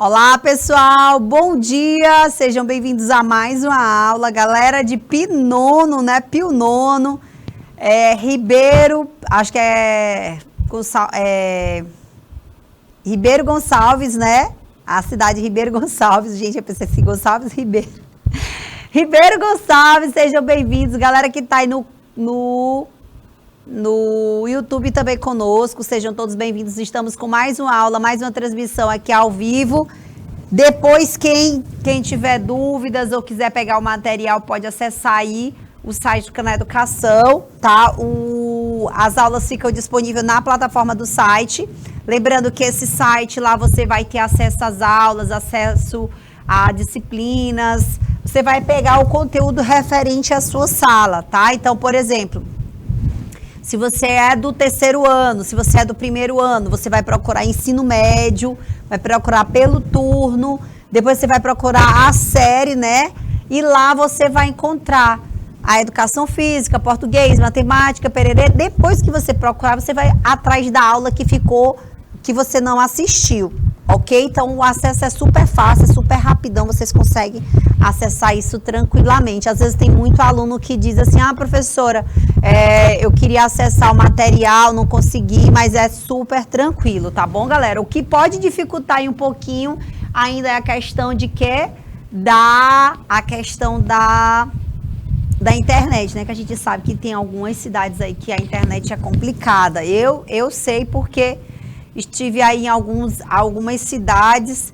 Olá, pessoal, bom dia, sejam bem-vindos a mais uma aula, galera de Pinono, né, Pio Nono, Ribeiro, acho que Ribeiro Gonçalves, né, a cidade de Ribeiro Gonçalves, gente, eu pensei assim, Gonçalves Ribeiro, Ribeiro Gonçalves, sejam bem-vindos, galera que tá aí no YouTube também conosco, sejam todos bem-vindos, estamos com mais uma aula, mais uma transmissão aqui ao vivo. Depois, quem tiver dúvidas ou quiser pegar o material, pode acessar aí o site do Canal Educação, tá? As aulas ficam disponíveis na plataforma do site, lembrando que esse site lá você vai ter acesso às aulas, acesso a disciplinas, você vai pegar o conteúdo referente à sua sala, tá? Então, por exemplo, se você é do terceiro ano, se você é do primeiro ano, você vai procurar ensino médio, vai procurar pelo turno, depois você vai procurar a série, né? E lá você vai encontrar a educação física, português, matemática, pererê. Depois que você procurar, você vai atrás da aula que ficou, que você não assistiu, ok? Então o acesso é super fácil, é super rapidão, vocês conseguem acessar isso tranquilamente. Às vezes tem muito aluno que diz assim, professora, eu queria acessar o material, não consegui, mas é super tranquilo, tá bom, galera? O que pode dificultar aí um pouquinho ainda é a questão de da internet, né? Que a gente sabe que tem algumas cidades aí que a internet é complicada. Eu sei porque estive aí em algumas cidades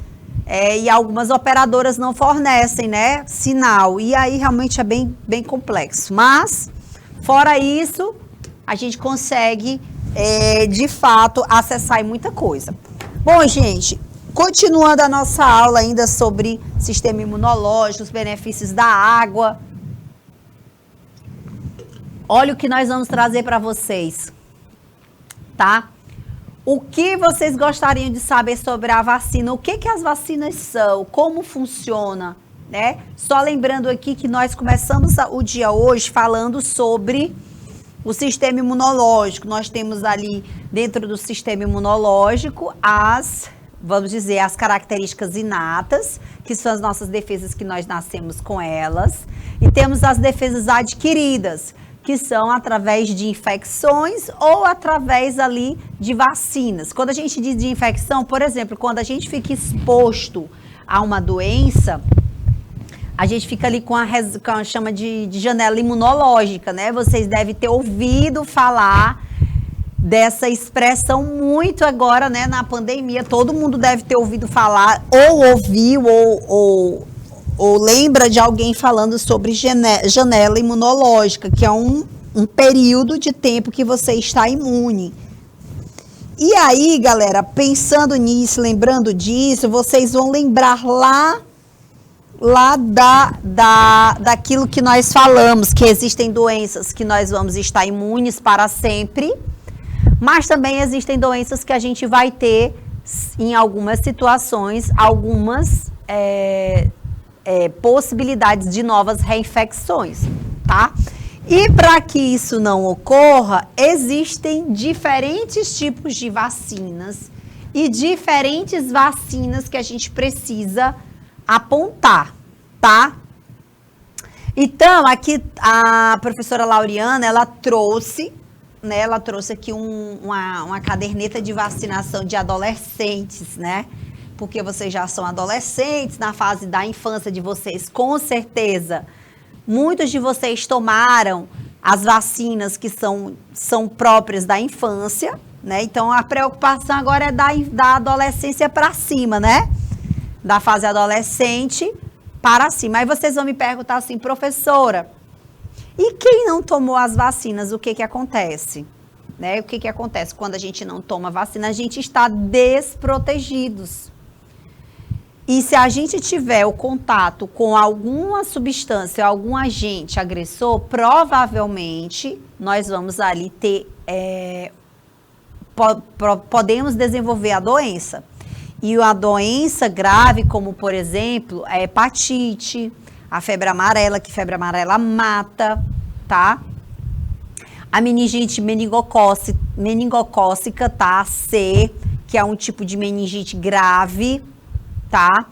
e algumas operadoras não fornecem, né, sinal. E aí realmente é bem complexo. Mas, fora isso, a gente consegue, de fato, acessar muita coisa. Bom, gente, continuando a nossa aula ainda sobre sistema imunológico, os benefícios da água. Olha o que nós vamos trazer para vocês, tá? O que vocês gostariam de saber sobre a vacina? O que as vacinas são? Como funciona, né? Só lembrando aqui que nós começamos o dia hoje falando sobre o sistema imunológico. Nós temos ali dentro do sistema imunológico vamos dizer, as características inatas, que são as nossas defesas que nós nascemos com elas, e temos as defesas adquiridas, que são através de infecções ou através ali de vacinas. Quando a gente diz de infecção, por exemplo, quando a gente fica exposto a uma doença, a gente fica ali com a chama de janela imunológica, né? Vocês devem ter ouvido falar dessa expressão muito agora, né? Na pandemia, todo mundo deve ter ouvido falar, ou ouviu, ou lembra de alguém falando sobre janela imunológica, que é um período de tempo que você está imune. E aí, galera, pensando nisso, lembrando disso, vocês vão lembrar lá daquilo que nós falamos, que existem doenças que nós vamos estar imunes para sempre, mas também existem doenças que a gente vai ter, em algumas situações, algumas possibilidades de novas reinfecções, tá? E para que isso não ocorra, existem diferentes tipos de vacinas e diferentes vacinas que a gente precisa apontar, tá? Então, aqui a professora Lauriana, ela trouxe aqui uma caderneta de vacinação de adolescentes, né? Porque vocês já são adolescentes, na fase da infância de vocês, com certeza, muitos de vocês tomaram as vacinas que são próprias da infância, né? Então, a preocupação agora é da adolescência para cima, né? Da fase adolescente para cima. Aí vocês vão me perguntar assim, professora, e quem não tomou as vacinas, o que acontece? Né? O que acontece quando a gente não toma vacina? A gente está desprotegidos. E se a gente tiver o contato com alguma substância, algum agente agressor, provavelmente nós vamos ali ter, podemos desenvolver a doença. E a doença grave, como por exemplo, a hepatite, a febre amarela, que febre amarela mata, tá? A meningite meningocócica, tá? C, que é um tipo de meningite grave, tá?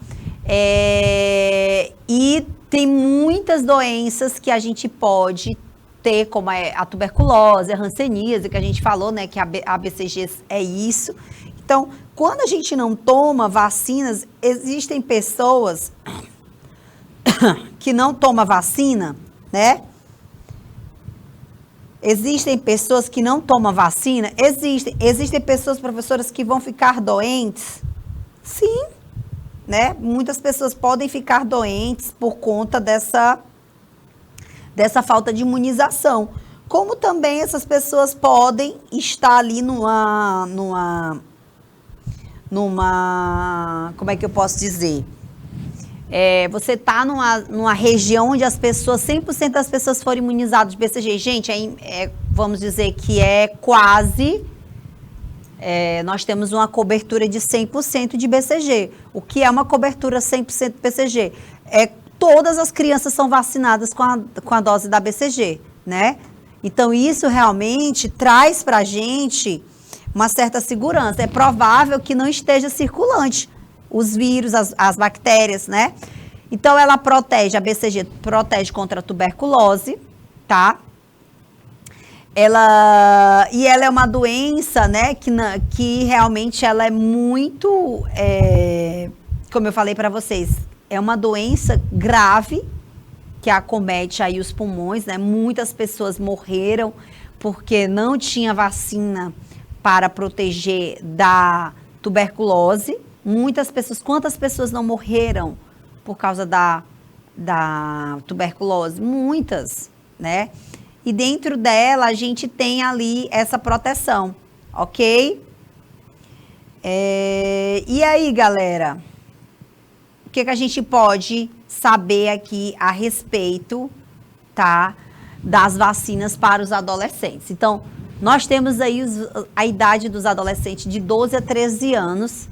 E tem muitas doenças que a gente pode ter, como a tuberculose, a hanseníase, que a gente falou, né, que a BCG é isso. Então, quando a gente não toma vacinas, existem pessoas que não tomam vacina, né? Existem pessoas que não tomam vacina? Existem pessoas, professoras, que vão ficar doentes? Sim, né? Muitas pessoas podem ficar doentes por conta dessa falta de imunização. Como também essas pessoas podem estar ali numa como é que eu posso dizer? Você está numa região onde as pessoas, 100% das pessoas foram imunizadas de BCG. Gente, vamos dizer que quase, nós temos uma cobertura de 100% de BCG. O que é uma cobertura 100% de BCG? Todas as crianças são vacinadas com a dose da BCG, né? Então, isso realmente traz para a gente uma certa segurança. É provável que não esteja circulante os vírus, as bactérias, né? Então, ela protege, a BCG protege contra a tuberculose, tá? Ela é uma doença, né, que realmente ela é muito, como eu falei para vocês, é uma doença grave que acomete aí os pulmões, né? Muitas pessoas morreram porque não tinha vacina para proteger da tuberculose. Muitas pessoas, quantas pessoas não morreram por causa da tuberculose? Muitas, né? E dentro dela a gente tem ali essa proteção, ok? E aí, galera, o que a gente pode saber aqui a respeito, tá, das vacinas para os adolescentes? Então, nós temos aí a idade dos adolescentes de 12 a 13 anos,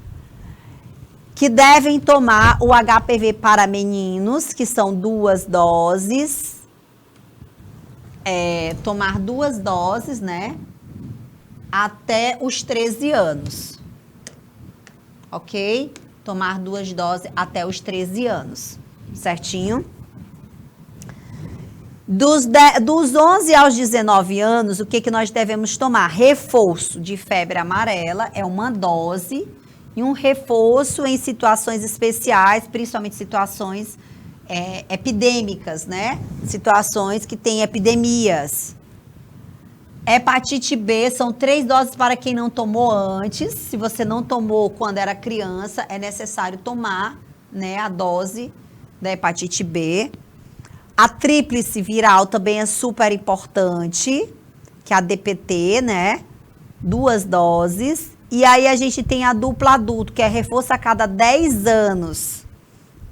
que devem tomar o HPV para meninos, que são 2 doses. Tomar 2 doses, né? Até os 13 anos. Ok? Tomar 2 doses até os 13 anos. Certinho? Dos 11 aos 19 anos, o que nós devemos tomar? Reforço de febre amarela, é uma dose. E um reforço em situações especiais, principalmente situações epidêmicas, né? Situações que têm epidemias. Hepatite B, são 3 doses para quem não tomou antes. Se você não tomou quando era criança, é necessário tomar, né, a dose da hepatite B. A tríplice viral também é super importante, que é a DPT, né? 2 doses. E aí a gente tem a dupla adulto, que é reforço a cada 10 anos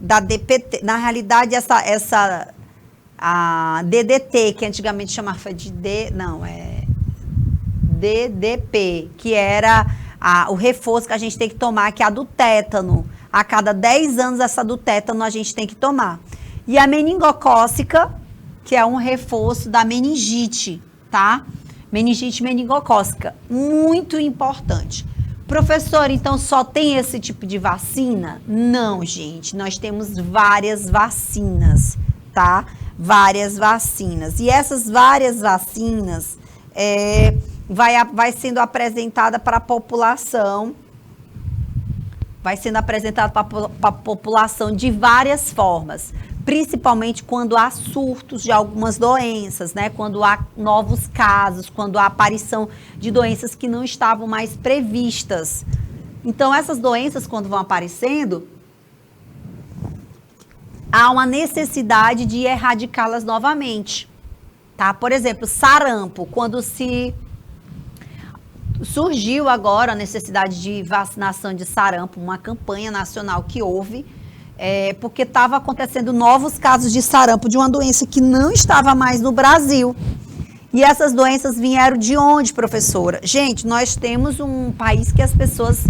da DPT. Na realidade, a DDT, que antigamente chamava de DDP, que era o reforço que a gente tem que tomar, que é a do tétano. A cada 10 anos, essa do tétano a gente tem que tomar. E a meningocócica, que é um reforço da meningite, tá? Meningite meningocócica, muito importante. Professor, então só tem esse tipo de vacina? Não, gente, nós temos várias vacinas, tá? Várias vacinas. E essas várias vacinas vai sendo apresentada para a população, vai sendo apresentada para a população de várias formas. Principalmente quando há surtos de algumas doenças, né? Quando há novos casos, quando há aparição de doenças que não estavam mais previstas. Então, essas doenças, quando vão aparecendo, há uma necessidade de erradicá-las novamente, tá? Por exemplo, sarampo, quando surgiu agora a necessidade de vacinação de sarampo, uma campanha nacional que houve, porque estava acontecendo novos casos de sarampo, de uma doença que não estava mais no Brasil. E essas doenças vieram de onde, professora? Gente, nós temos um país que as pessoas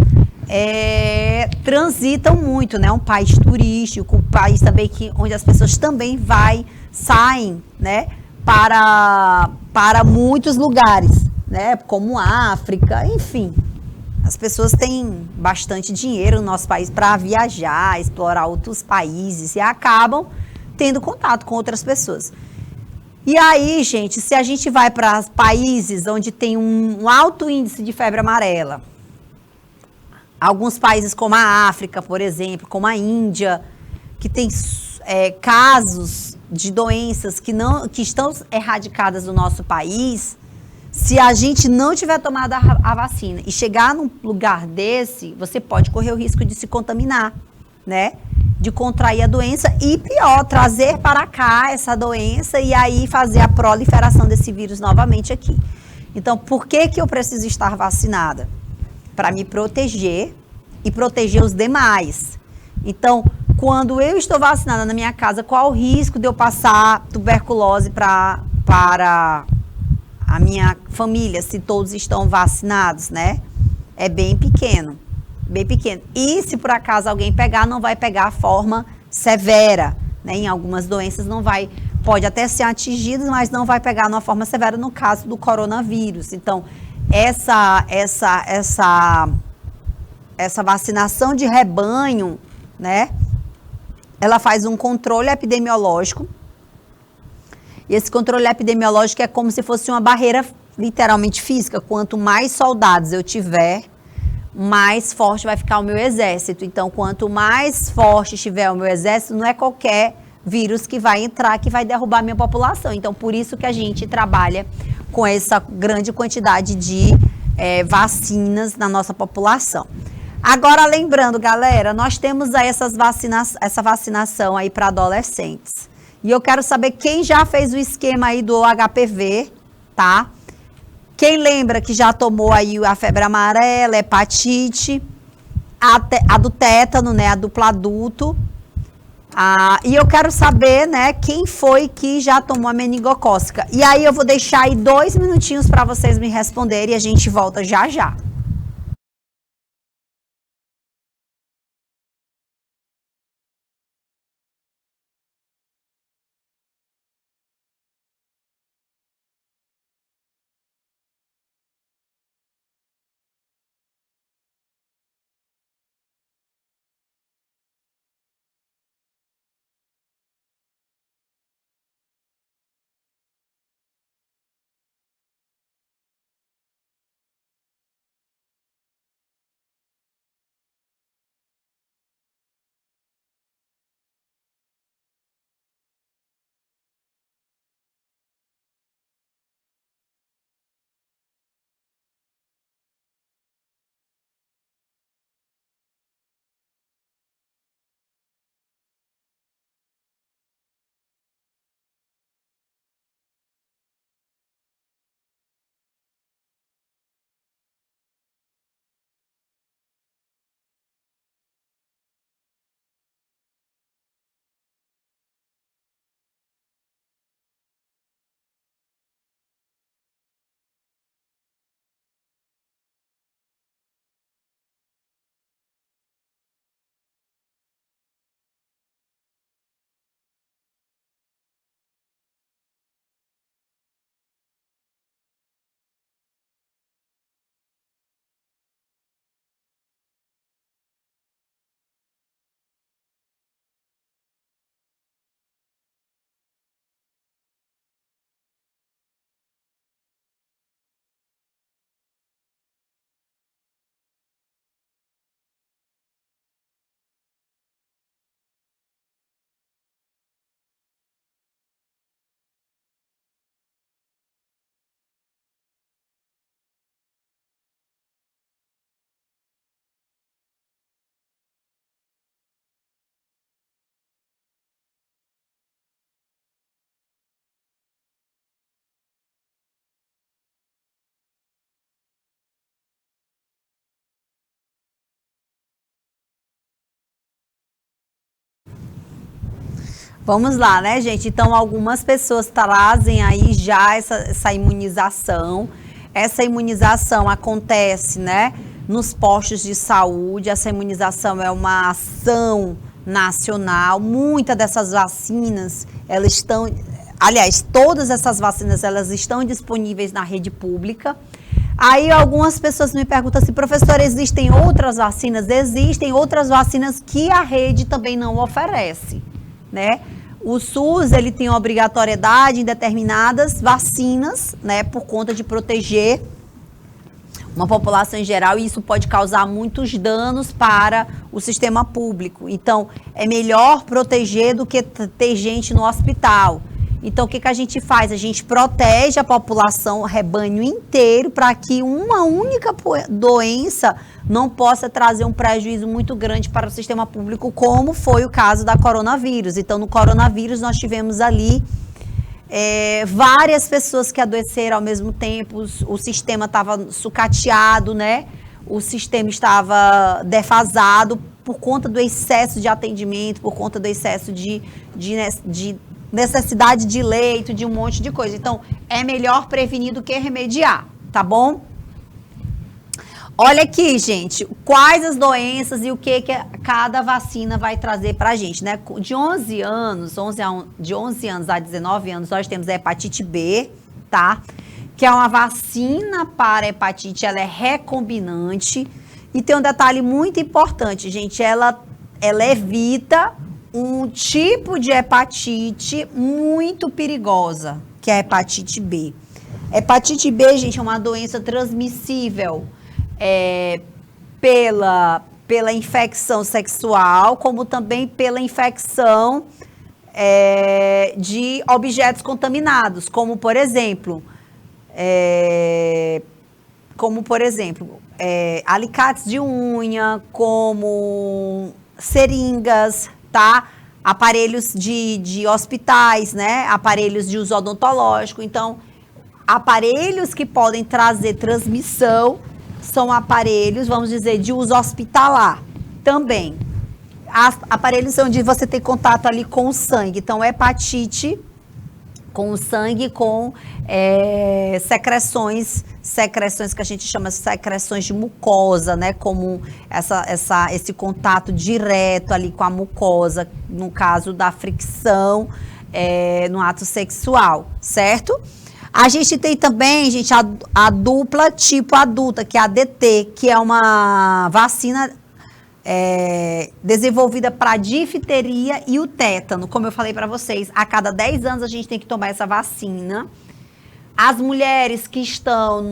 transitam muito, né? Um país turístico, um país também onde as pessoas também saem, né? Para muitos lugares, né? Como África, enfim. as pessoas têm bastante dinheiro no nosso país para viajar, explorar outros países e acabam tendo contato com outras pessoas. E aí, gente, se a gente vai para países onde tem um alto índice de febre amarela, alguns países como a África, por exemplo, como a Índia, que tem casos de doenças que estão erradicadas do nosso país, se a gente não tiver tomado a vacina e chegar num lugar desse, você pode correr o risco de se contaminar, né? De contrair a doença e, pior, trazer para cá essa doença e aí fazer a proliferação desse vírus novamente aqui. Então, por que eu preciso estar vacinada? Para me proteger e proteger os demais. Então, quando eu estou vacinada na minha casa, qual o risco de eu passar tuberculose para a minha família, se todos estão vacinados, né? É bem pequeno, bem pequeno. E se por acaso alguém pegar, não vai pegar a forma severa, né? Em algumas doenças não vai, pode até ser atingido, mas não vai pegar numa forma severa no caso do coronavírus. Então, essa vacinação de rebanho, né? Ela faz um controle epidemiológico. E esse controle epidemiológico é como se fosse uma barreira literalmente física. Quanto mais soldados eu tiver, mais forte vai ficar o meu exército. Então, quanto mais forte estiver o meu exército, não é qualquer vírus que vai entrar, que vai derrubar a minha população. Então, por isso que a gente trabalha com essa grande quantidade de vacinas na nossa população. Agora, lembrando, galera, nós temos aí essa vacinação aí para adolescentes. E eu quero saber quem já fez o esquema aí do HPV, tá? Quem lembra que já tomou aí a febre amarela, hepatite, a do tétano, né? A dupla adulto. E eu quero saber, né, quem foi que já tomou a meningocócica. E aí eu vou deixar aí 2 minutinhos para vocês me responderem e a gente volta já já. Vamos lá, né, gente? Então, algumas pessoas trazem aí já essa imunização. Essa imunização acontece, né, nos postos de saúde. Essa imunização é uma ação nacional. Muitas dessas vacinas, elas estão... Aliás, todas essas vacinas, elas estão disponíveis na rede pública. Aí algumas pessoas me perguntam assim, professora, existem outras vacinas? Existem outras vacinas que a rede também não oferece, né? O SUS, ele tem obrigatoriedade em determinadas vacinas, né, por conta de proteger uma população em geral, e isso pode causar muitos danos para o sistema público. Então, é melhor proteger do que ter gente no hospital. Então, o que a gente faz? A gente protege a população, o rebanho inteiro, para que uma única doença não possa trazer um prejuízo muito grande para o sistema público, como foi o caso da coronavírus. Então, no coronavírus, nós tivemos ali várias pessoas que adoeceram ao mesmo tempo, o sistema estava sucateado, né? O sistema estava defasado por conta do excesso de atendimento, por conta do excesso de necessidade de leito, de um monte de coisa. Então, é melhor prevenir do que remediar, tá bom? Olha aqui, gente, quais as doenças e o que cada vacina vai trazer pra gente, né? De 11 anos a 19 anos, nós temos a hepatite B, tá? Que é uma vacina para hepatite, ela é recombinante. E tem um detalhe muito importante, gente, ela evita um tipo de hepatite muito perigosa, que é a hepatite B. Hepatite B, gente, é uma doença transmissível pela infecção sexual, como também pela infecção de objetos contaminados, como por exemplo, alicates de unha, como seringas, tá? Aparelhos de hospitais, né? Aparelhos de uso odontológico. Então, aparelhos que podem trazer transmissão são aparelhos, vamos dizer, de uso hospitalar também. Aparelhos onde você tem contato ali com o sangue. Então, hepatite com o sangue, com secreções que a gente chama de secreções de mucosa, né? Como esse contato direto ali com a mucosa, no caso da fricção no ato sexual, certo? A gente tem também, gente, a dupla tipo adulta, que é a ADT, que é uma vacina desenvolvida para a difteria e o tétano. Como eu falei para vocês, a cada 10 anos a gente tem que tomar essa vacina. As mulheres que estão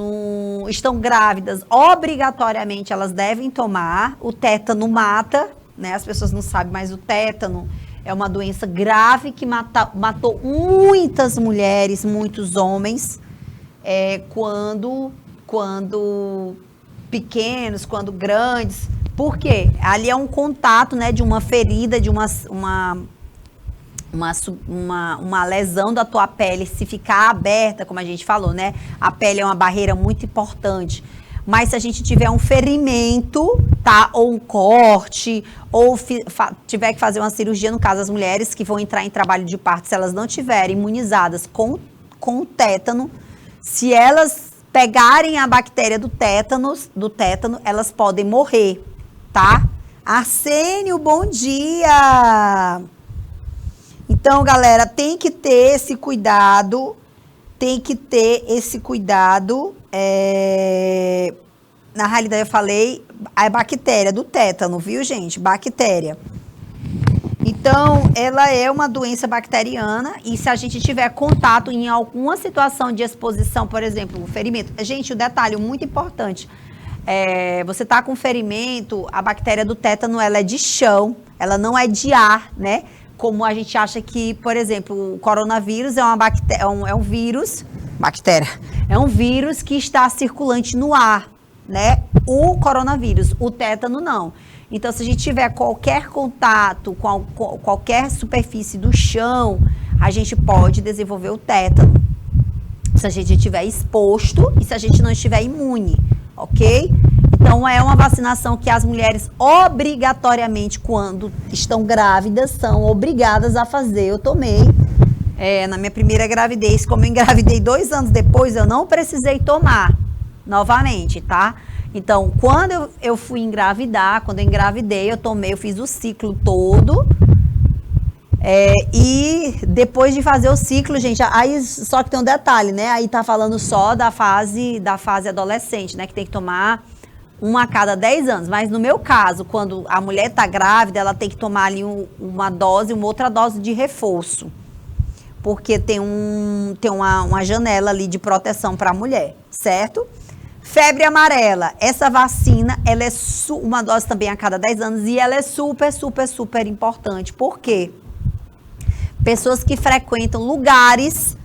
grávidas, obrigatoriamente elas devem tomar. O tétano mata, né? As pessoas não sabem, mas o tétano é uma doença grave que matou muitas mulheres, muitos homens, quando pequenos, quando grandes. Por quê? Ali é um contato, né, de uma ferida, de uma lesão da tua pele, se ficar aberta, como a gente falou, né? A pele é uma barreira muito importante. Mas se a gente tiver um ferimento, tá? Ou um corte, ou tiver que fazer uma cirurgia, no caso, as mulheres que vão entrar em trabalho de parto, se elas não tiverem imunizadas com o tétano, se elas pegarem a bactéria do tétano, elas podem morrer, tá? Arsênio, bom dia! Então, galera, tem que ter esse cuidado, na realidade, eu falei a bactéria do tétano, viu, gente? Bactéria. Então, ela é uma doença bacteriana e se a gente tiver contato em alguma situação de exposição, por exemplo, um ferimento. Gente, o detalhe muito importante, você tá com ferimento, a bactéria do tétano, ela é de chão, ela não é de ar, né? Como a gente acha que, por exemplo, o coronavírus é um vírus que está circulante no ar, né? O coronavírus, o tétano não. Então, se a gente tiver qualquer contato com qualquer superfície do chão, a gente pode desenvolver o tétano. Se a gente estiver exposto e se a gente não estiver imune, ok? Então, é uma vacinação que as mulheres obrigatoriamente, quando estão grávidas, são obrigadas a fazer. Eu tomei na minha primeira gravidez, como eu engravidei 2 anos depois, eu não precisei tomar novamente, tá? Então, quando eu fui engravidar, quando eu engravidei, eu fiz o ciclo todo E depois de fazer o ciclo, gente, aí só que tem um detalhe, né? Aí tá falando só da fase adolescente, né? Que tem que tomar uma a cada 10 anos. Mas no meu caso, quando a mulher tá grávida, ela tem que tomar ali uma outra dose de reforço. Porque tem uma janela ali de proteção para a mulher, certo? Febre amarela, essa vacina, ela é uma dose também a cada 10 anos e ela é super, super, super importante. Por quê? Pessoas que frequentam lugares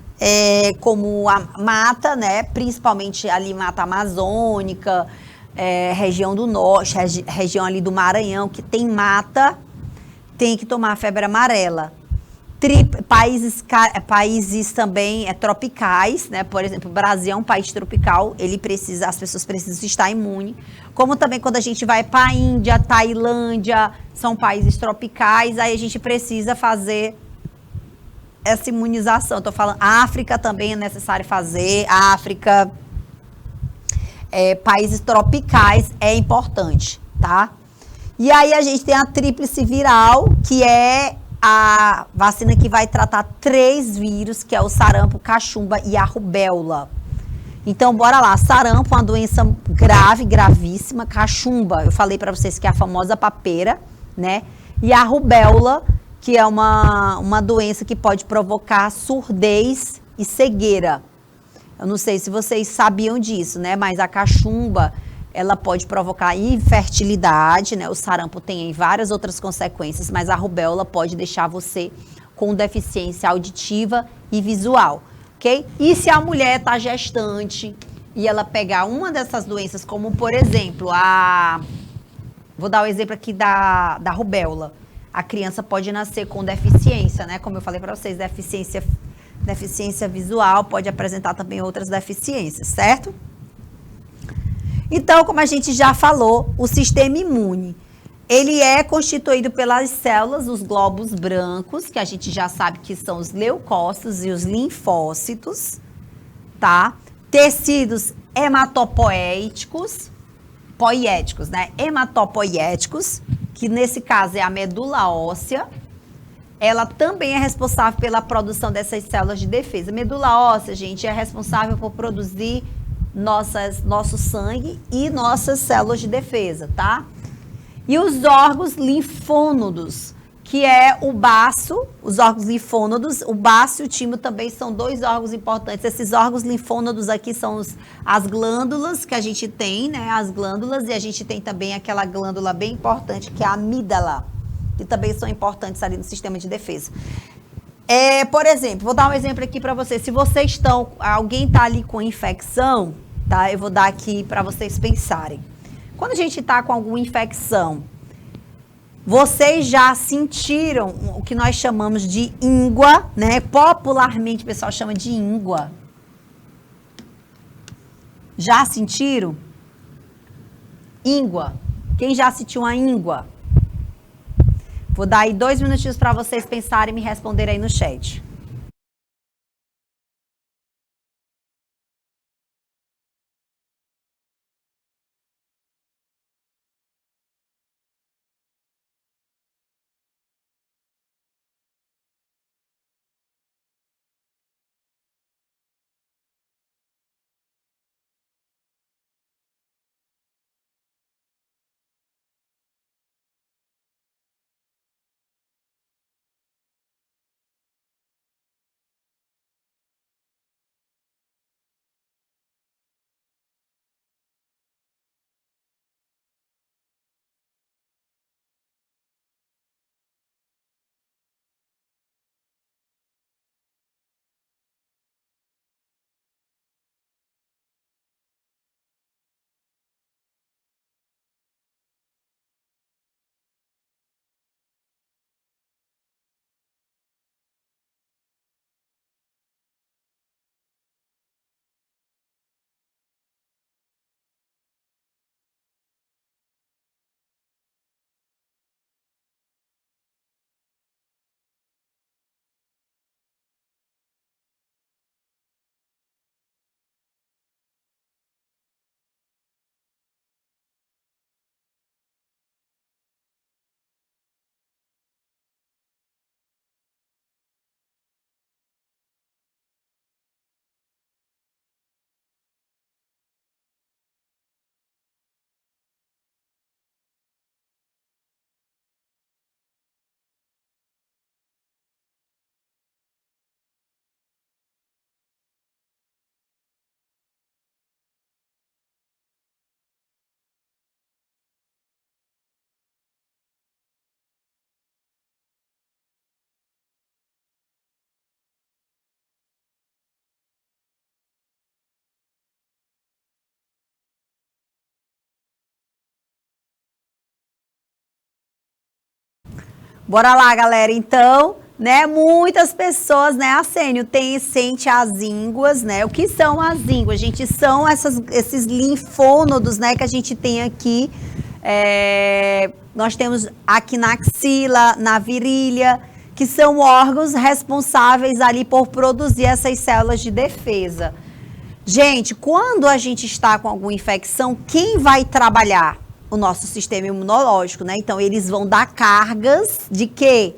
como a mata, né? Principalmente ali mata amazônica, região do norte, região ali do Maranhão, que tem mata, tem que tomar febre amarela. Países também tropicais, né? Por exemplo, o Brasil é um país tropical, as pessoas precisam estar imunes. Como também quando a gente vai para a Índia, Tailândia, são países tropicais, aí a gente precisa fazer essa imunização. Estou falando, África também é necessário fazer, África, países tropicais é importante, tá? E aí a gente tem a tríplice viral, que é a vacina que vai tratar 3 vírus, que é o sarampo, cachumba e a rubéola. Então, bora lá. Sarampo, uma doença grave, gravíssima. Cachumba, eu falei para vocês que é a famosa papeira, né? E a rubéola, que é uma doença que pode provocar surdez e cegueira. Eu não sei se vocês sabiam disso, né? Mas a cachumba, ela pode provocar infertilidade, né? O sarampo tem várias outras consequências, mas a rubéola pode deixar você com deficiência auditiva e visual, ok? E se a mulher está gestante e ela pegar uma dessas doenças, como por exemplo, vou dar o exemplo aqui da rubéola. A criança pode nascer com deficiência, né? Como eu falei para vocês, deficiência visual, pode apresentar também outras deficiências, certo? Então, como a gente já falou, o sistema imune, ele é constituído pelas células, os glóbulos brancos, que a gente já sabe que são os leucócitos e os linfócitos, tá? Tecidos hematopoéticos, né? Hematopoéticos, que nesse caso é a medula óssea. Ela também é responsável pela produção dessas células de defesa. Medula óssea, gente, é responsável por produzir nosso sangue e nossas células de defesa, tá? E os órgãos linfônodos, que é o baço, os órgãos linfônodos, o baço e o timo também são 2 órgãos importantes. Esses órgãos linfônodos aqui são as glândulas que a gente tem, né? As glândulas, e a gente tem também aquela glândula bem importante, que é a amígdala, que também são importantes ali no sistema de defesa. Por exemplo, vou dar um exemplo aqui para vocês. Se alguém está ali com infecção, tá? Eu vou dar aqui para vocês pensarem. Quando a gente está com alguma infecção, vocês já sentiram o que nós chamamos de íngua, né? Popularmente o pessoal chama de íngua. Já sentiram? Íngua. Quem já sentiu uma íngua? Vou dar aí 2 minutinhos para vocês pensarem e me responderem aí no chat. Bora lá, galera. Então, né, muitas pessoas, né, Arsênio, sente as ínguas, né? O que são as ínguas, gente? São esses linfônodos, né, que a gente tem aqui. Nós temos aqui na axila, na virilha, que são órgãos responsáveis ali por produzir essas células de defesa. Gente, quando a gente está com alguma infecção, quem vai trabalhar? O nosso sistema imunológico, né? Então, eles vão dar cargas de quê?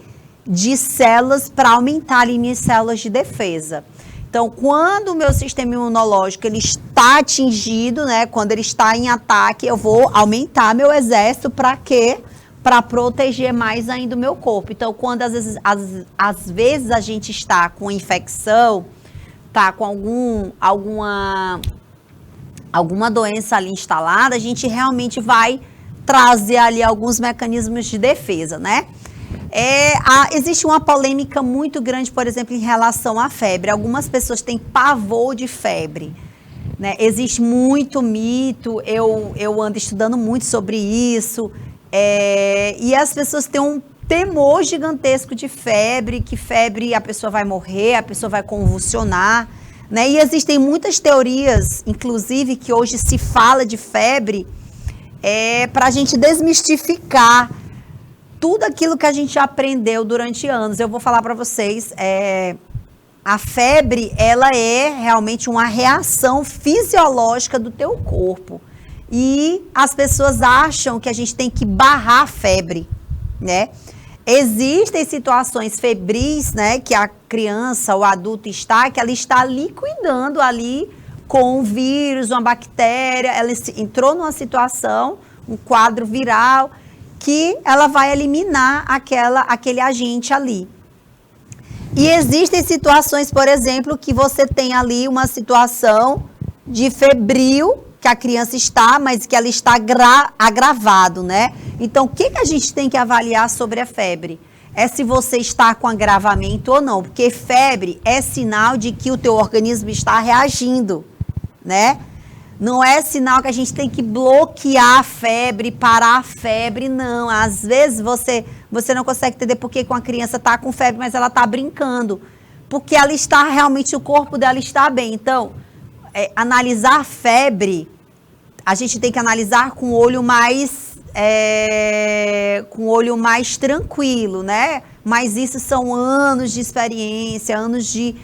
De células para aumentar ali minhas células de defesa. Então, quando o meu sistema imunológico ele está atingido, né? Quando ele está em ataque, eu vou aumentar meu exército para quê? Para proteger mais ainda o meu corpo. Então, quando às vezes a gente está com infecção, tá com alguma doença ali instalada, a gente realmente vai trazer ali alguns mecanismos de defesa, né? Existe uma polêmica muito grande, por exemplo, em relação à febre. Algumas pessoas têm pavor de febre, né? Existe muito mito, eu ando estudando muito sobre isso, e as pessoas têm um temor gigantesco de febre, que febre a pessoa vai morrer, a pessoa vai convulsionar, né? E existem muitas teorias, inclusive, que hoje se fala de febre, para a gente desmistificar tudo aquilo que a gente aprendeu durante anos. Eu vou falar para vocês, a febre, ela é realmente uma reação fisiológica do teu corpo. E as pessoas acham que a gente tem que barrar a febre, né? Existem situações febris, né, que a criança, o adulto que ela está ali cuidando ali com um vírus, uma bactéria, ela entrou numa situação, um quadro viral, que ela vai eliminar aquele agente ali. E existem situações, por exemplo, que você tem ali uma situação de febril, que a criança está, mas que ela está agravado, né? Então, o que a gente tem que avaliar sobre a febre? É se você está com agravamento ou não, porque febre é sinal de que o teu organismo está reagindo, né? Não é sinal que a gente tem que bloquear a febre, parar a febre, não. Às vezes você não consegue entender por que a criança está com febre, mas ela está brincando. Porque ela está realmente, o corpo dela está bem. Então, analisar febre, a gente tem que analisar com o olho mais tranquilo, né? Mas isso são anos de experiência, anos de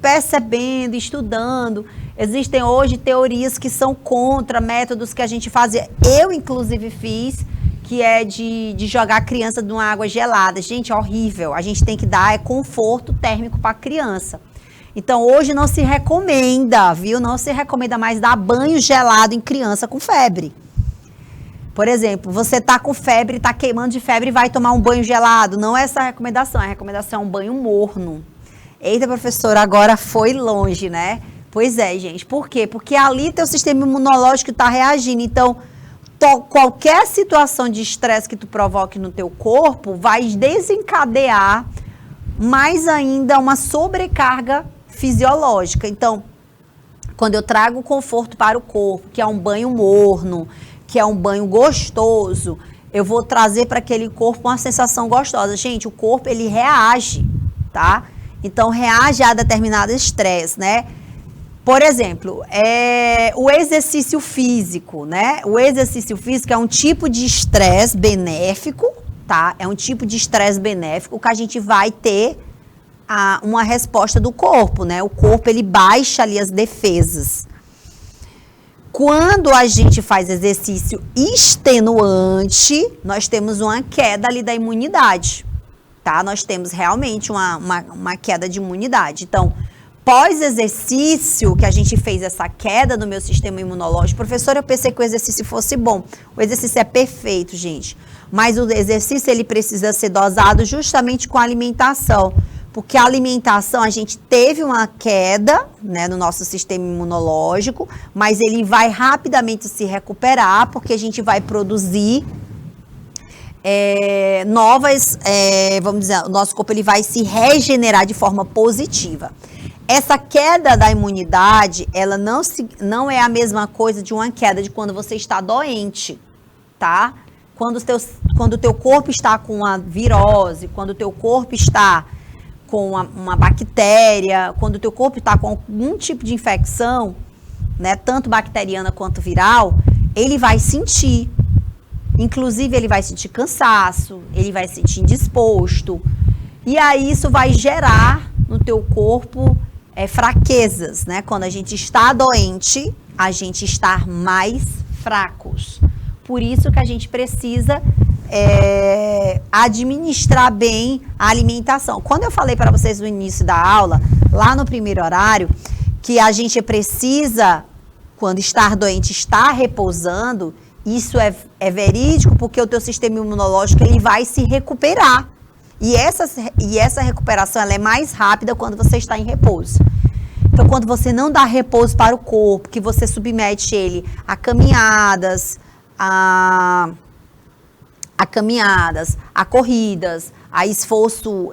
percebendo, estudando. Existem hoje teorias que são contra métodos que a gente fazia. Eu, inclusive, fiz, que é de jogar a criança numa água gelada. Gente, é horrível. A gente tem que dar conforto térmico para a criança. Então, hoje não se recomenda, viu? Não se recomenda mais dar banho gelado em criança com febre. Por exemplo, você tá com febre, tá queimando de febre e vai tomar um banho gelado. Não é essa a recomendação. A recomendação é um banho morno. Eita, professora, agora foi longe, né? Pois é, gente. Por quê? Porque ali teu sistema imunológico está reagindo. Então, qualquer situação de estresse que tu provoque no teu corpo vai desencadear mais ainda uma sobrecarga fisiológica. Então, quando eu trago conforto para o corpo, que é um banho morno, que é um banho gostoso, eu vou trazer para aquele corpo uma sensação gostosa. Gente, o corpo, ele reage, tá? Então, reage a determinado estresse, né? Por exemplo, o exercício físico, né? O exercício físico é um tipo de estresse benéfico, tá? É um tipo de estresse benéfico que a gente vai ter uma resposta do corpo, né? O corpo, ele baixa ali as defesas. Quando a gente faz exercício extenuante, nós temos uma queda ali da imunidade, tá? Nós temos realmente uma queda de imunidade. Então, pós-exercício, que a gente fez essa queda no meu sistema imunológico, professora, eu pensei que o exercício fosse bom. O exercício é perfeito, gente. Mas o exercício, ele precisa ser dosado justamente com a alimentação. Porque a alimentação, a gente teve uma queda, né, no nosso sistema imunológico, mas ele vai rapidamente se recuperar, porque a gente vai produzir vamos dizer, o nosso corpo ele vai se regenerar de forma positiva. Essa queda da imunidade, ela não é a mesma coisa de uma queda de quando você está doente, tá? Quando quando o teu corpo está com uma virose, quando o teu corpo está com uma bactéria, quando o teu corpo está com algum tipo de infecção, né, tanto bacteriana quanto viral, ele vai sentir. Inclusive, ele vai sentir cansaço, ele vai sentir indisposto. E aí, isso vai gerar no teu corpo fraquezas, né? Quando a gente está doente, a gente está mais fracos. Por isso que a gente precisa administrar bem a alimentação. Quando eu falei para vocês no início da aula, lá no primeiro horário, que a gente precisa, quando estar doente, estar repousando, isso é verídico, porque o teu sistema imunológico ele vai se recuperar. E essa recuperação ela é mais rápida quando você está em repouso. Então, quando você não dá repouso para o corpo, que você submete ele a caminhadas, a corridas, a esforço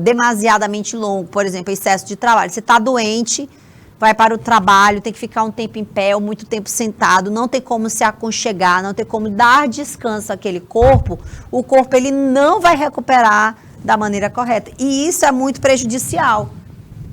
demasiadamente longo, por exemplo, excesso de trabalho. Você está doente, vai para o trabalho, tem que ficar um tempo em pé ou muito tempo sentado, não tem como se aconchegar, não tem como dar descanso àquele corpo, o corpo ele não vai recuperar da maneira correta. E isso é muito prejudicial.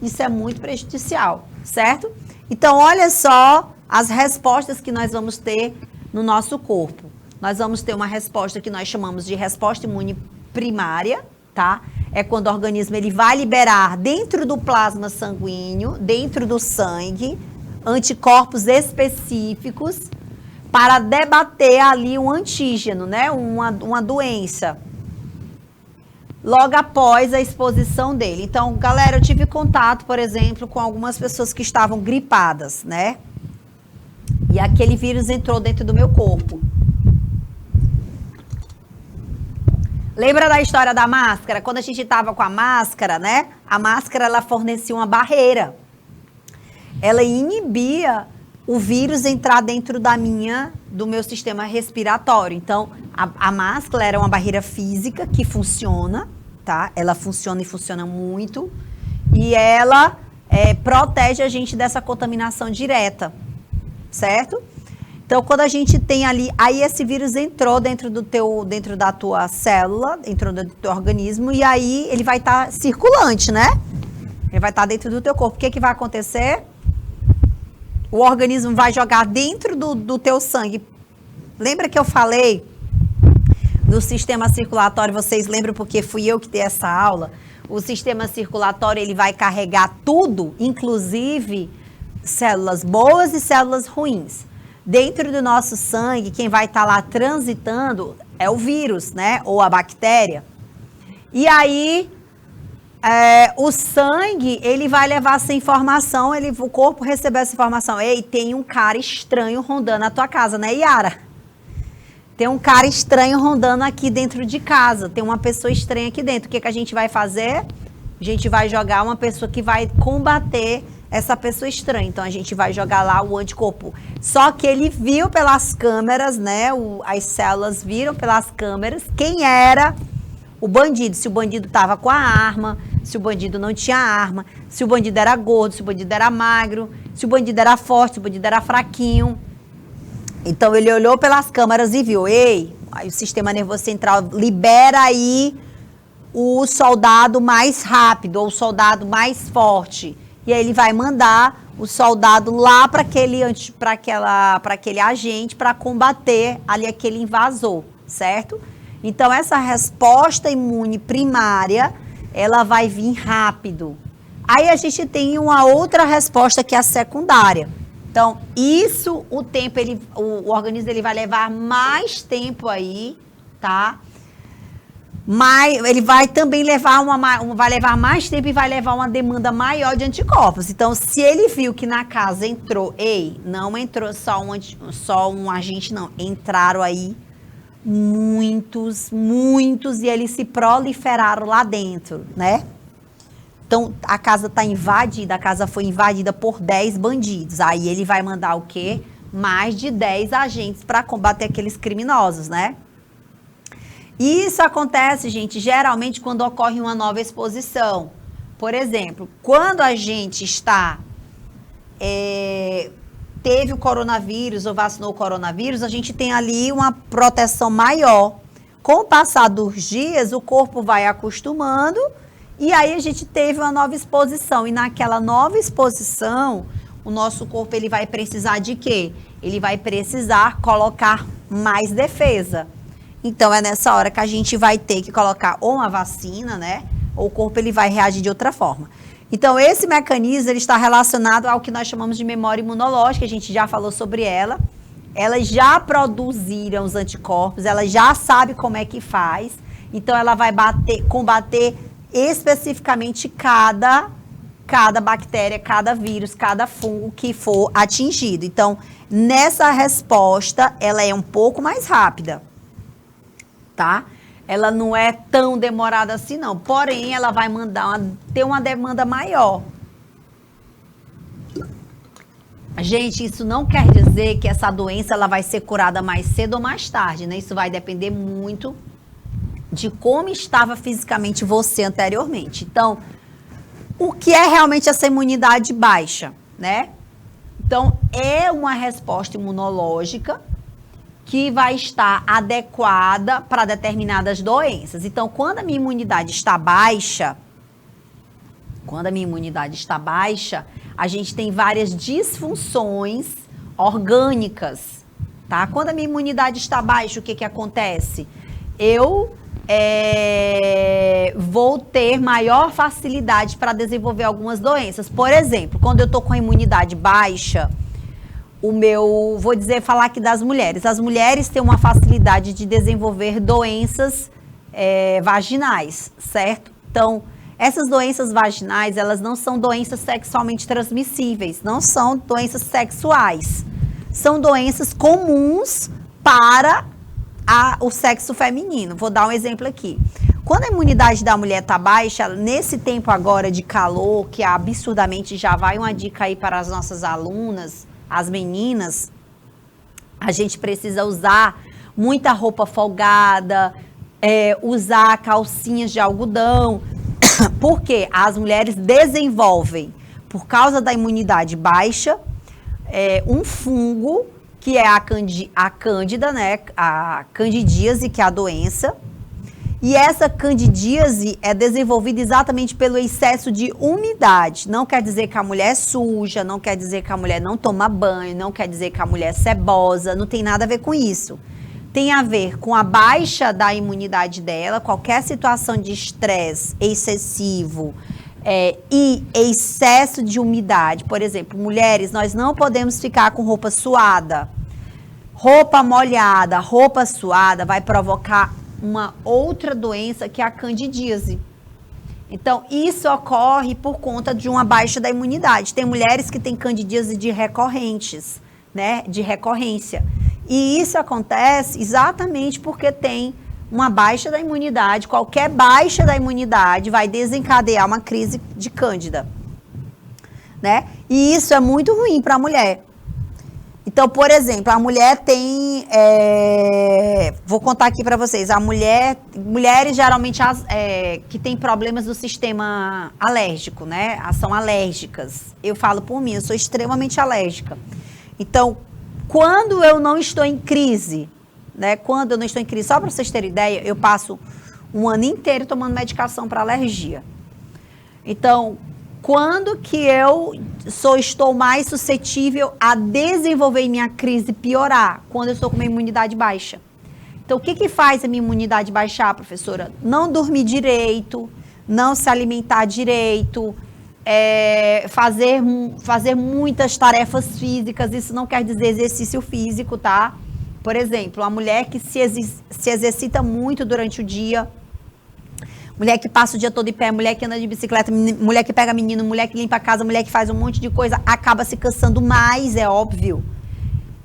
Isso é muito prejudicial, certo? Então, olha só as respostas que nós vamos ter no nosso corpo. Nós vamos ter uma resposta que nós chamamos de resposta imune primária, tá? É quando o organismo ele vai liberar dentro do plasma sanguíneo, dentro do sangue, anticorpos específicos para debater ali um antígeno, né? Uma doença. Logo após a exposição dele. Então, galera, eu tive contato, por exemplo, com algumas pessoas que estavam gripadas, né? E aquele vírus entrou dentro do meu corpo. Lembra da história da máscara? Quando a gente estava com a máscara, né? A máscara, ela fornecia uma barreira. Ela inibia o vírus entrar dentro do meu sistema respiratório. Então, a máscara era uma barreira física que funciona, tá? Ela funciona e funciona muito. E ela protege a gente dessa contaminação direta, certo? Então, quando a gente tem ali, aí esse vírus entrou dentro da tua célula, dentro do teu organismo, e aí ele vai estar circulante, né? Ele vai estar dentro do teu corpo. O que vai acontecer? O organismo vai jogar dentro do teu sangue. Lembra que eu falei do sistema circulatório? Vocês lembram porque fui eu que dei essa aula? O sistema circulatório, ele vai carregar tudo, inclusive células boas e células ruins. Dentro do nosso sangue, quem vai estar lá transitando é o vírus, né? Ou a bactéria. E aí, o sangue, ele vai levar essa informação, o corpo recebeu essa informação. Ei, tem um cara estranho rondando a tua casa, né, Yara? Tem um cara estranho rondando aqui dentro de casa. Tem uma pessoa estranha aqui dentro. O que a gente vai fazer? A gente vai jogar uma pessoa que vai combater essa pessoa estranha. Então, a gente vai jogar lá o anticorpo. Só que ele viu pelas câmeras, né? As células viram pelas câmeras quem era o bandido. Se o bandido estava com a arma, se o bandido não tinha arma, se o bandido era gordo, se o bandido era magro, se o bandido era forte, se o bandido era fraquinho. Então, ele olhou pelas câmeras e viu, aí o sistema nervoso central libera aí o soldado mais rápido ou o soldado mais forte. E aí ele vai mandar o soldado lá para aquele agente para combater ali aquele invasor, certo? Então, essa resposta imune primária, ela vai vir rápido. Aí a gente tem uma outra resposta que é a secundária. Então, isso, o organismo ele vai levar mais tempo aí, tá? Mas ele vai também levar vai levar mais tempo e vai levar uma demanda maior de anticorpos. Então, se ele viu que na casa entrou, não entrou só um agente, não. Entraram aí muitos, e eles se proliferaram lá dentro, né? Então, a casa está invadida, a casa foi invadida por 10 bandidos. Aí ele vai mandar o quê? Mais de 10 agentes para combater aqueles criminosos, né? Isso acontece, gente, geralmente quando ocorre uma nova exposição. Por exemplo, quando a gente teve o coronavírus ou vacinou o coronavírus, a gente tem ali uma proteção maior. Com o passar dos dias, o corpo vai acostumando e aí a gente teve uma nova exposição. E naquela nova exposição, o nosso corpo ele vai precisar de quê? Ele vai precisar colocar mais defesa. Então, é nessa hora que a gente vai ter que colocar ou uma vacina, né? Ou o corpo ele vai reagir de outra forma. Então, esse mecanismo ele está relacionado ao que nós chamamos de memória imunológica, a gente já falou sobre ela. Elas já produziram os anticorpos, ela já sabe como é que faz. Então, ela vai combater especificamente cada bactéria, cada vírus, cada fungo que for atingido. Então, nessa resposta, ela é um pouco mais rápida, tá? Ela não é tão demorada assim, não. Porém, ela vai ter uma demanda maior. Gente, isso não quer dizer que essa doença ela vai ser curada mais cedo ou mais tarde, né? Isso vai depender muito de como estava fisicamente você anteriormente. Então, o que é realmente essa imunidade baixa, né? Então, é uma resposta imunológica que vai estar adequada para determinadas doenças. Então, quando a minha imunidade está baixa, a gente tem várias disfunções orgânicas, tá? Quando a minha imunidade está baixa, o que acontece? Eu vou ter maior facilidade para desenvolver algumas doenças. Por exemplo, quando eu estou com a imunidade baixa, falar aqui das mulheres. As mulheres têm uma facilidade de desenvolver doenças vaginais, certo? Então, essas doenças vaginais, elas não são doenças sexualmente transmissíveis, não são doenças sexuais. São doenças comuns para o sexo feminino. Vou dar um exemplo aqui. Quando a imunidade da mulher está baixa, nesse tempo agora de calor, que absurdamente já vai uma dica aí para as nossas alunas, as meninas, a gente precisa usar muita roupa folgada, usar calcinhas de algodão, porque as mulheres desenvolvem, por causa da imunidade baixa, um fungo que é a cândida, né? A candidíase, que é a doença. E essa candidíase é desenvolvida exatamente pelo excesso de umidade. Não quer dizer que a mulher é suja, não quer dizer que a mulher não toma banho, não quer dizer que a mulher é cebosa, não tem nada a ver com isso. Tem a ver com a baixa da imunidade dela, qualquer situação de estresse excessivo e excesso de umidade. Por exemplo, mulheres, nós não podemos ficar com roupa suada. Roupa molhada, roupa suada vai provocar uma outra doença que é a candidíase. Então, isso ocorre por conta de uma baixa da imunidade. Tem mulheres que têm candidíase de recorrentes, né? De recorrência. E isso acontece exatamente porque tem uma baixa da imunidade. Qualquer baixa da imunidade vai desencadear uma crise de cândida, né? E isso é muito ruim para a mulher. Então, por exemplo, a mulher tem, vou contar aqui para vocês, mulheres geralmente que têm problemas do sistema alérgico, né? São alérgicas. Eu falo por mim, eu sou extremamente alérgica. Então, quando eu não estou em crise, né? Quando eu não estou em crise, só para vocês terem ideia, eu passo um ano inteiro tomando medicação para alergia. Então, quando que eu estou mais suscetível a desenvolver minha crise piorar? Quando eu estou com uma imunidade baixa. Então, o que faz a minha imunidade baixar, professora? Não dormir direito, não se alimentar direito, fazer muitas tarefas físicas. Isso não quer dizer exercício físico, tá? Por exemplo, a mulher que se exercita muito durante o dia, mulher que passa o dia todo em pé, mulher que anda de bicicleta, mulher que pega menino, mulher que limpa a casa, mulher que faz um monte de coisa, acaba se cansando mais, é óbvio.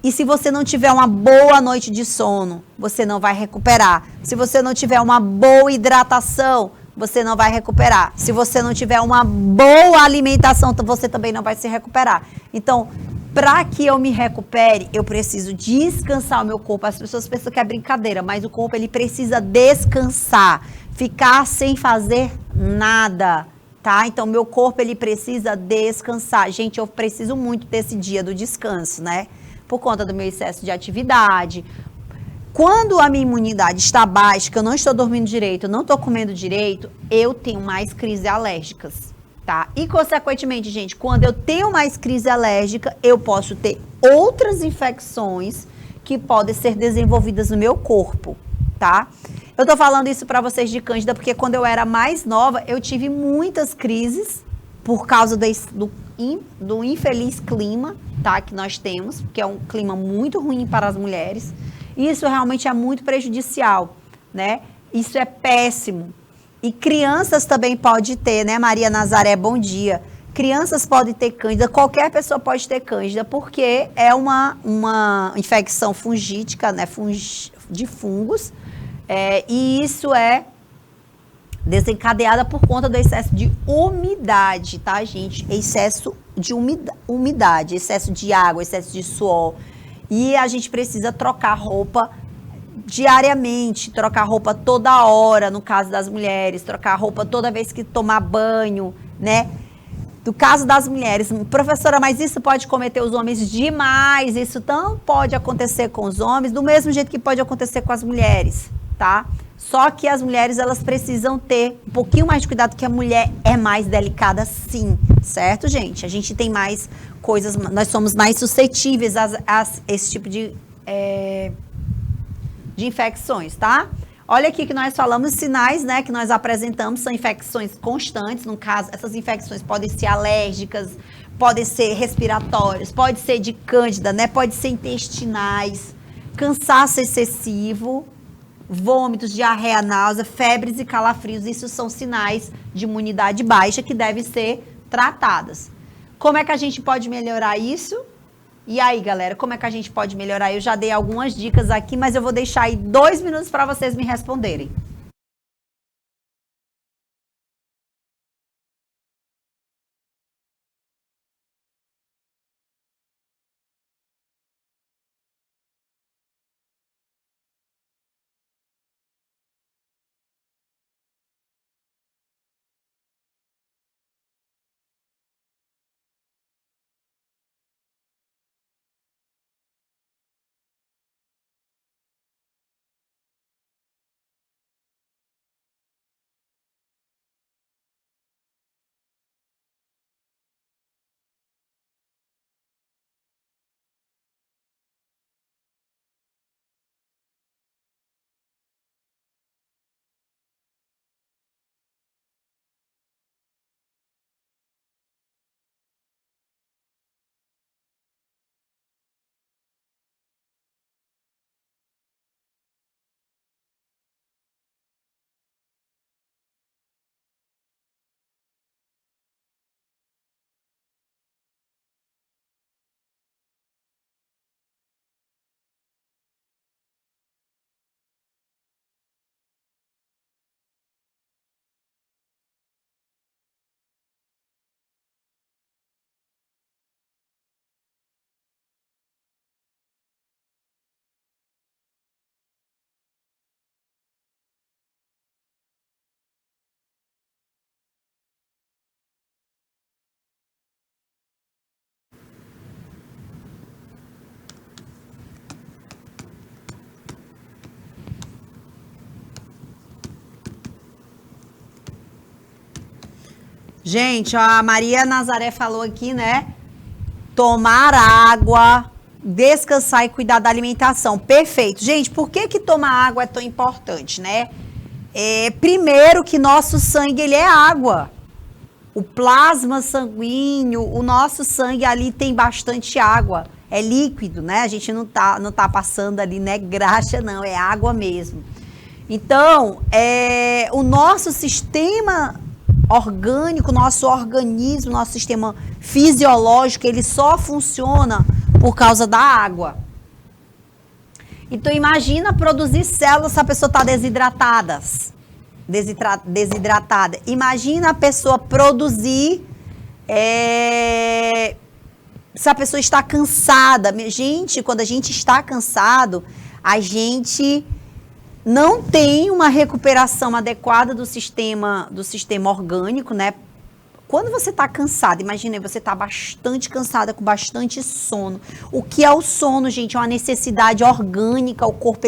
E se você não tiver uma boa noite de sono, você não vai recuperar. Se você não tiver uma boa hidratação, você não vai recuperar. Se você não tiver uma boa alimentação, você também não vai se recuperar. Então, para que eu me recupere, eu preciso descansar o meu corpo. As pessoas pensam que é brincadeira, mas o corpo ele precisa descansar. Ficar sem fazer nada, tá? Então, meu corpo, ele precisa descansar. Gente, eu preciso muito desse dia do descanso, né? Por conta do meu excesso de atividade. Quando a minha imunidade está baixa, que eu não estou dormindo direito, eu não estou comendo direito, eu tenho mais crises alérgicas, tá? E, consequentemente, gente, quando eu tenho mais crise alérgica, eu posso ter outras infecções que podem ser desenvolvidas no meu corpo, tá? Eu tô falando isso para vocês de Cândida, porque quando eu era mais nova, eu tive muitas crises por causa do infeliz clima, tá? Que nós temos, que é um clima muito ruim para as mulheres. E isso realmente é muito prejudicial, né? Isso é péssimo. E crianças também pode ter, né? Maria Nazaré, bom dia. Crianças podem ter cândida, qualquer pessoa pode ter cândida, porque é uma infecção fungítica, né? De fungos. E isso é desencadeada por conta do excesso de umidade, tá, gente? Excesso de umidade, excesso de água, excesso de suor. E a gente precisa trocar roupa diariamente, trocar roupa toda hora, no caso das mulheres, trocar roupa toda vez que tomar banho, né? No caso das mulheres, professora, mas isso pode cometer os homens demais, isso não pode acontecer com os homens, do mesmo jeito que pode acontecer com as mulheres, tá? Só que as mulheres, elas precisam ter um pouquinho mais de cuidado, que a mulher é mais delicada sim, certo, gente? A gente tem mais coisas, nós somos mais suscetíveis a esse tipo de infecções, tá? Olha aqui que nós falamos, sinais, né, que nós apresentamos são infecções constantes, no caso, essas infecções podem ser alérgicas, podem ser respiratórias, pode ser de cândida, né, pode ser intestinais, cansaço excessivo, vômitos, diarreia, náusea, febres e calafrios, isso são sinais de imunidade baixa que devem ser tratadas. Como é que a gente pode melhorar isso? E aí, galera, como é que a gente pode melhorar? Eu já dei algumas dicas aqui, mas eu vou deixar aí 2 minutos para vocês me responderem. Gente, a Maria Nazaré falou aqui, né? Tomar água, descansar e cuidar da alimentação. Perfeito. Gente, por que tomar água é tão importante, né? Primeiro que nosso sangue, ele é água. O plasma sanguíneo, o nosso sangue ali tem bastante água. É líquido, né? A gente não tá passando ali, né, graxa, não. É água mesmo. Então, o nosso sistema orgânico, nosso organismo, nosso sistema fisiológico, ele só funciona por causa da água. Então, imagina produzir células se a pessoa está desidratada. Imagina a pessoa produzir se a pessoa está cansada. Gente, quando a gente está cansado, a gente não tem uma recuperação adequada do sistema orgânico, né? quando você está cansada, imagine, você está bastante cansada, com bastante sono. O que é o sono, gente? É uma necessidade orgânica, o corpo,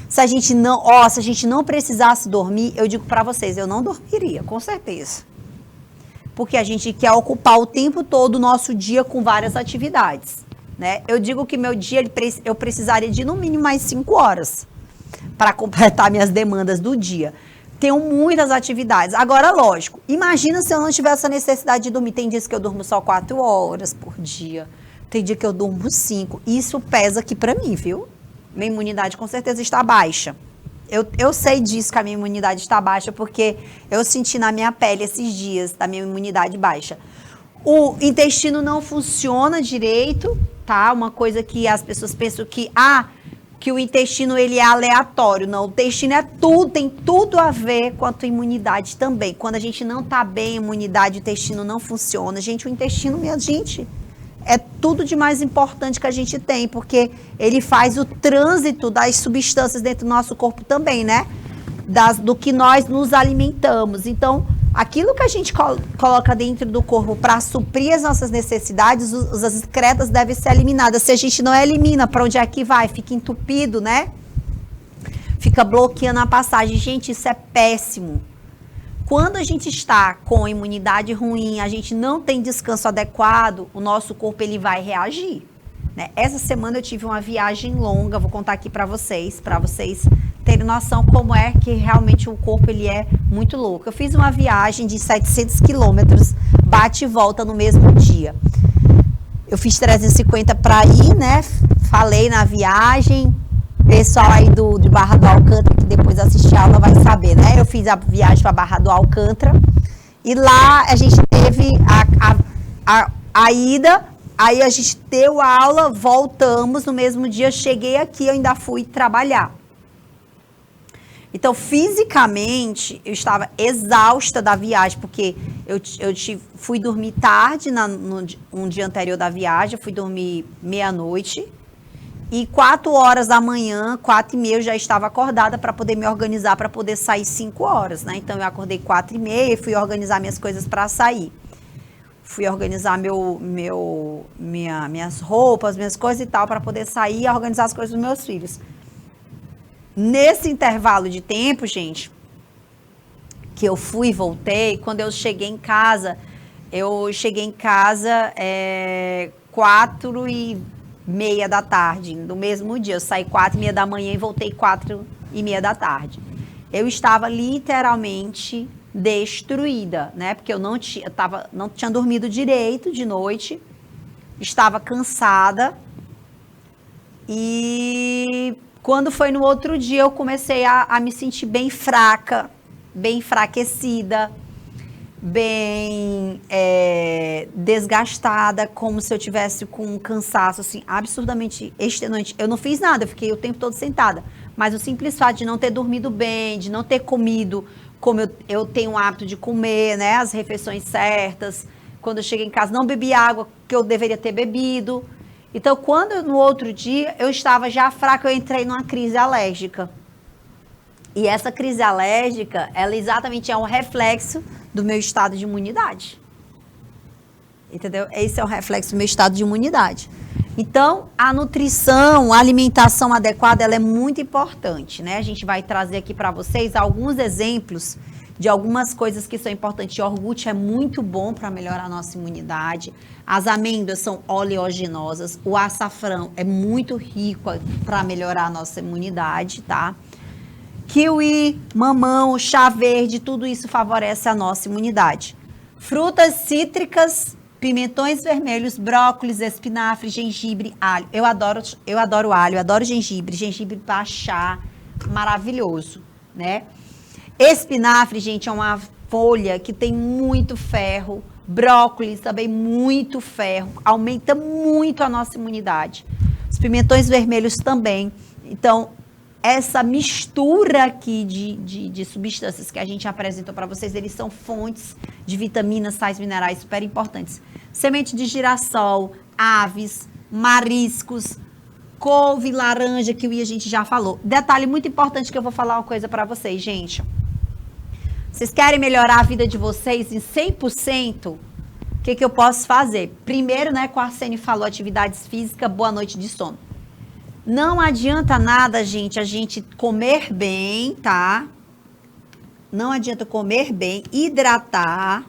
se a gente não precisasse dormir, eu digo para vocês, eu não dormiria, com certeza. Porque a gente quer ocupar o tempo todo o nosso dia com várias atividades, né? Eu digo que meu dia, eu precisaria de no mínimo mais 5 horas para completar minhas demandas do dia. Tenho muitas atividades. Agora, lógico, imagina se eu não tivesse a necessidade de dormir. Tem dias que eu durmo só 4 horas por dia. Tem dia que eu durmo 5. Isso pesa aqui pra mim, viu? Minha imunidade com certeza está baixa. Eu sei disso, que a minha imunidade está baixa, porque eu senti na minha pele esses dias da minha imunidade baixa. O intestino não funciona direito, tá? Uma coisa que as pessoas pensam que o intestino ele é aleatório. Não, o intestino é tudo, tem tudo a ver com a tua imunidade também. Quando a gente não tá bem, a imunidade, o intestino não funciona. Gente, o intestino, minha gente, é tudo de mais importante que a gente tem, porque ele faz o trânsito das substâncias dentro do nosso corpo também, né? Do que nós nos alimentamos. Então, aquilo que a gente coloca dentro do corpo para suprir as nossas necessidades, as excretas devem ser eliminadas. Se a gente não elimina, para onde é que vai? Fica entupido, né? Fica bloqueando a passagem. Gente, isso é péssimo. Quando a gente está com a imunidade ruim, a gente não tem descanso adequado, o nosso corpo ele vai reagir, né? Essa semana eu tive uma viagem longa, vou contar aqui para vocês terem noção como é que realmente o corpo ele é muito louco. Eu fiz uma viagem de 700 quilômetros, bate e volta no mesmo dia. Eu fiz 350 para ir, né? Falei na viagem. Pessoal aí de Barra do Alcântara, que depois assistir a aula vai saber, né? Eu fiz a viagem para Barra do Alcântara e lá a gente teve a ida, aí a gente deu a aula, voltamos no mesmo dia, cheguei aqui, eu ainda fui trabalhar. Então, fisicamente, eu estava exausta da viagem, porque fui dormir tarde, um dia anterior da viagem, fui dormir meia-noite, e 4 horas da manhã, 4h30, eu já estava acordada para poder me organizar, para poder sair 5 horas, né? Então, eu acordei 4h30 e fui organizar minhas coisas para sair. Fui organizar minhas roupas, minhas coisas e tal, para poder sair e organizar as coisas dos meus filhos. Nesse intervalo de tempo, gente, que eu fui e voltei, quando eu cheguei em casa, 4h30 da tarde, no mesmo dia. Eu saí 4h30 da manhã e voltei 4h30 da tarde. Eu estava literalmente destruída, né? Porque eu não tinha dormido direito de noite, estava cansada e quando foi no outro dia eu comecei a me sentir bem fraca, bem enfraquecida, bem desgastada, como se eu tivesse com um cansaço assim, absurdamente extenuante. Eu não fiz nada, eu fiquei o tempo todo sentada, mas o simples fato de não ter dormido bem, de não ter comido como eu tenho o hábito de comer, né, as refeições certas, quando eu cheguei em casa não bebi água que eu deveria ter bebido. Então, quando no outro dia eu estava já fraca, eu entrei numa crise alérgica. E essa crise alérgica, ela exatamente é um reflexo do meu estado de imunidade. Entendeu? Esse é o reflexo do meu estado de imunidade. Então, a nutrição, a alimentação adequada, ela é muito importante, né? A gente vai trazer aqui para vocês alguns exemplos de algumas coisas que são importantes. O iogurte é muito bom para melhorar a nossa imunidade. As amêndoas são oleaginosas. O açafrão é muito rico para melhorar a nossa imunidade, tá? Kiwi, mamão, chá verde, tudo isso favorece a nossa imunidade. Frutas cítricas, pimentões vermelhos, brócolis, espinafre, gengibre, alho. Eu adoro alho, eu adoro gengibre. Gengibre para chá, maravilhoso, né? Espinafre, gente, é uma folha que tem muito ferro. Brócolis também muito ferro. Aumenta muito a nossa imunidade. Os pimentões vermelhos também. Então, essa mistura aqui de substâncias que a gente apresentou para vocês, eles são fontes de vitaminas, sais minerais super importantes. Semente de girassol, aves, mariscos, couve, laranja, kiwi, a gente já falou. Detalhe muito importante que eu vou falar uma coisa para vocês, gente. Vocês querem melhorar a vida de vocês em 100%? O que eu posso fazer? Primeiro, né, como a Arsene falou, atividades físicas, boa noite de sono. Não adianta nada, gente, a gente comer bem, tá? Não adianta comer bem, hidratar.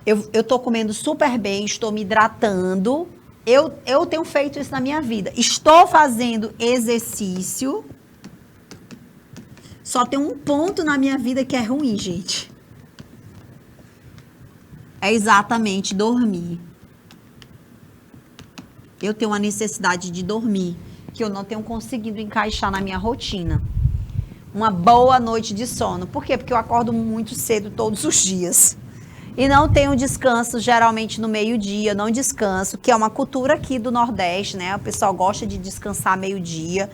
Eu tô comendo super bem, estou me hidratando. Eu tenho feito isso na minha vida. Estou fazendo exercício. Só tem um ponto na minha vida que é ruim, gente. É exatamente dormir. Eu tenho uma necessidade de dormir, que eu não tenho conseguido encaixar na minha rotina. Uma boa noite de sono. Por quê? Porque eu acordo muito cedo todos os dias. E não tenho descanso, geralmente no meio-dia, não descanso, que é uma cultura aqui do Nordeste, né? O pessoal gosta de descansar meio-dia,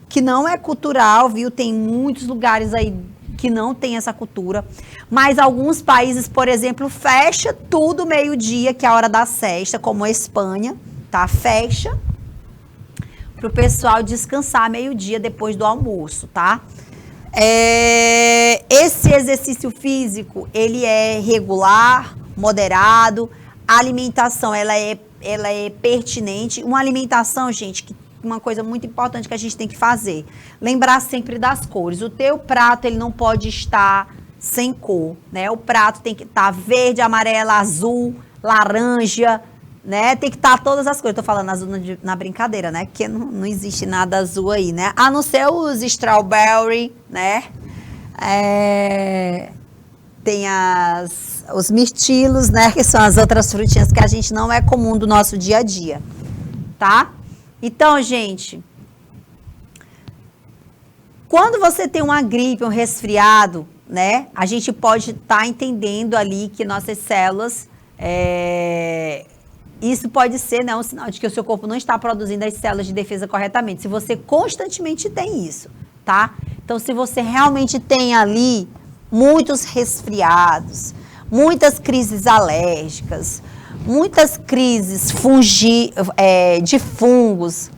que não é cultural, viu? Tem muitos lugares aí que não tem essa cultura. Mas alguns países, por exemplo, fecha tudo meio-dia, que é a hora da siesta, como a Espanha, tá? Fecha para o pessoal descansar meio-dia depois do almoço, tá? Esse exercício físico, ele é regular, moderado, a alimentação, ela é pertinente. Uma alimentação, gente, uma coisa muito importante que a gente tem que fazer, lembrar sempre das cores. O teu prato, ele não pode estar sem cor, né? O prato tem que estar verde, amarelo, azul, laranja, né? Tem que estar todas as cores. Tô falando azul na brincadeira, né? Porque não existe nada azul aí, né? A não ser os strawberry, né? Tem os mirtilos, né? Que são as outras frutinhas que a gente não é comum do nosso dia a dia, tá? Então, gente, quando você tem uma gripe, um resfriado, né? A gente pode estar entendendo ali que nossas células... Isso pode ser, né, um sinal de que o seu corpo não está produzindo as células de defesa corretamente. Se você constantemente tem isso, tá? Então, se você realmente tem ali muitos resfriados, muitas crises alérgicas, muitas crises de fungos,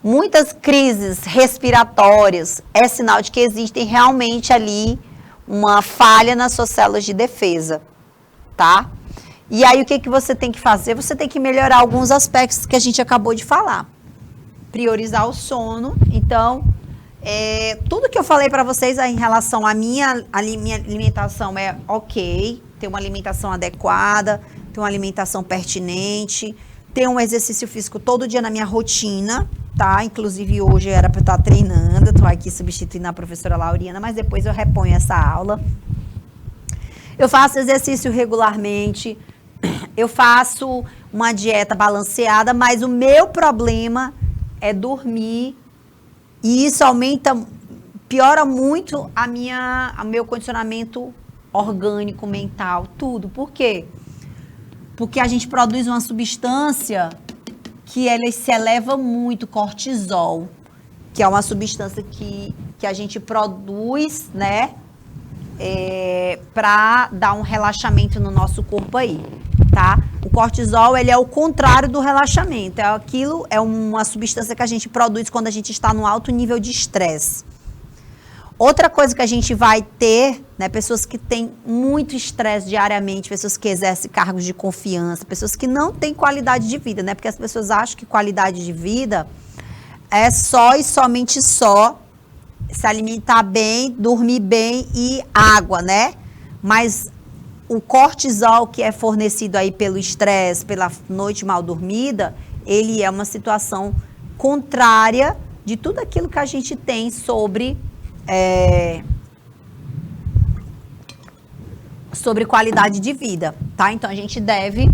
muitas crises respiratórias, é sinal de que existe realmente ali uma falha nas suas células de defesa, tá? E aí, o que você tem que fazer? Você tem que melhorar alguns aspectos que a gente acabou de falar. Priorizar o sono. Então, tudo que eu falei para vocês em relação à minha alimentação é ok. Ter uma alimentação adequada, ter uma alimentação pertinente, ter um exercício físico todo dia na minha rotina, tá? Inclusive, hoje era para eu estar treinando. Estou aqui substituindo a professora Lauriana, mas depois eu reponho essa aula. Eu faço exercício regularmente. Eu faço uma dieta balanceada, mas o meu problema é dormir e isso piora muito o meu condicionamento orgânico, mental, tudo. Por quê? Porque a gente produz uma substância que ela se eleva muito, cortisol, que é uma substância que a gente produz, né? Para dar um relaxamento no nosso corpo aí, tá? O cortisol, ele é o contrário do relaxamento, é uma substância que a gente produz quando a gente está no alto nível de estresse. Outra coisa que a gente vai ter, né, pessoas que têm muito estresse diariamente, pessoas que exercem cargos de confiança, pessoas que não têm qualidade de vida, né? Porque as pessoas acham que qualidade de vida é só e somente só se alimentar bem, dormir bem e água, né? Mas o cortisol que é fornecido aí pelo estresse, pela noite mal dormida, ele é uma situação contrária de tudo aquilo que a gente tem sobre qualidade de vida, tá? Então, a gente deve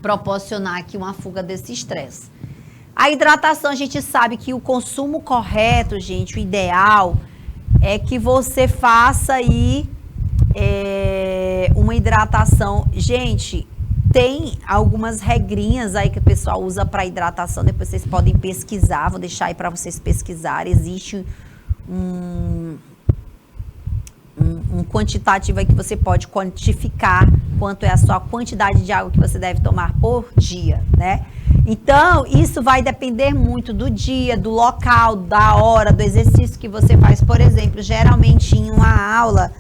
proporcionar aqui uma fuga desse estresse. A hidratação, a gente sabe que o consumo correto, gente, o ideal é que você faça aí uma hidratação. Gente, tem algumas regrinhas aí que o pessoal usa para hidratação, depois vocês podem pesquisar, vou deixar aí para vocês pesquisarem. Existe um quantitativo aí que você pode quantificar quanto é a sua quantidade de água que você deve tomar por dia, né? Então, isso vai depender muito do dia, do local, da hora, do exercício que você faz. Por exemplo, geralmente em uma aula,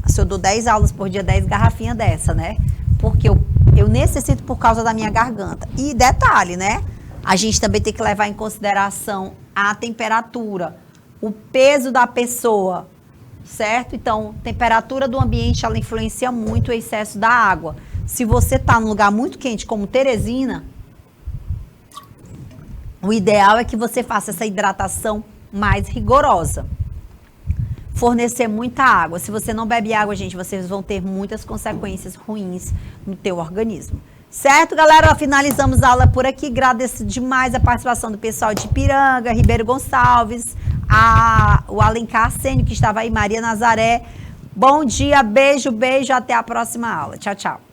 se eu dou 10 aulas por dia, 10 garrafinhas dessa, né? Porque eu necessito por causa da minha garganta. E detalhe, né? A gente também tem que levar em consideração a temperatura, o peso da pessoa, certo? Então, temperatura do ambiente, ela influencia muito o excesso da água. Se você tá num lugar muito quente, como Teresina, o ideal é que você faça essa hidratação mais rigorosa. Fornecer muita água. Se você não bebe água, gente, vocês vão ter muitas consequências ruins no teu organismo. Certo, galera? Finalizamos a aula por aqui. Agradeço demais a participação do pessoal de Ipiranga, Ribeiro Gonçalves, o Alencar Sênio, que estava aí, Maria Nazaré. Bom dia, beijo, beijo. Até a próxima aula. Tchau, tchau.